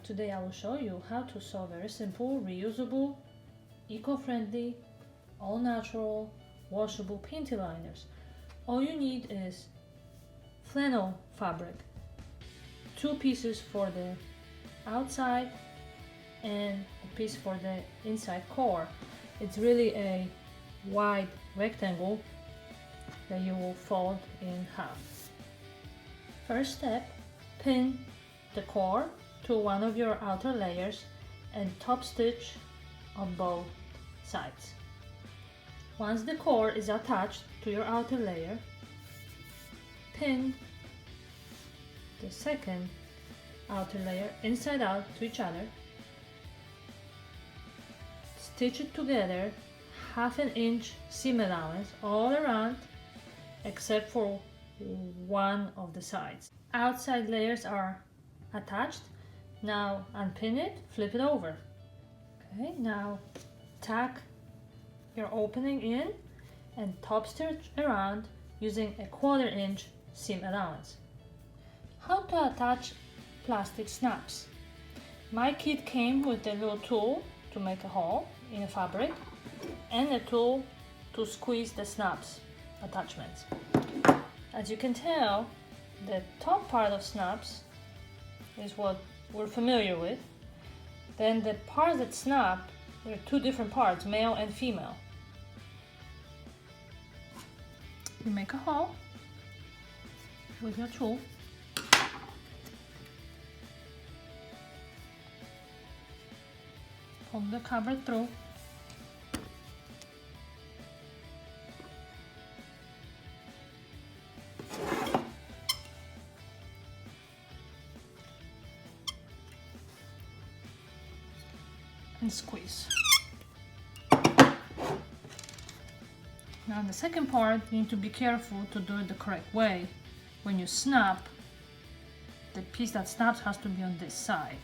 Today I will show you how to sew very simple, reusable, eco-friendly, all-natural, washable panty liners. All you need is flannel fabric, 2 pieces for the outside and a piece for the inside core. It's really a wide rectangle that you will fold in half. First step, pin the core to one of your outer layers and top stitch on both sides. Once the core is attached to your outer layer, pin the second outer layer inside out to each other. Stitch it together, 1/2 inch seam allowance all around except for one of the sides. Outside layers are attached. Now unpin it, flip it over. Okay, now tack your opening in and top stitch around using a 1/4 inch seam allowance. How to attach plastic snaps. My kit came with a little tool to make a hole in the fabric and a tool to squeeze the snaps attachments. As you can tell, the top part of snaps is what we're familiar with. Then the parts that snap, there are 2 different parts, male and female. You make a hole with your tool. Pull the cover through. And squeeze. Now the second part, you need to be careful to do it the correct way. When you snap, the piece that snaps has to be on this side.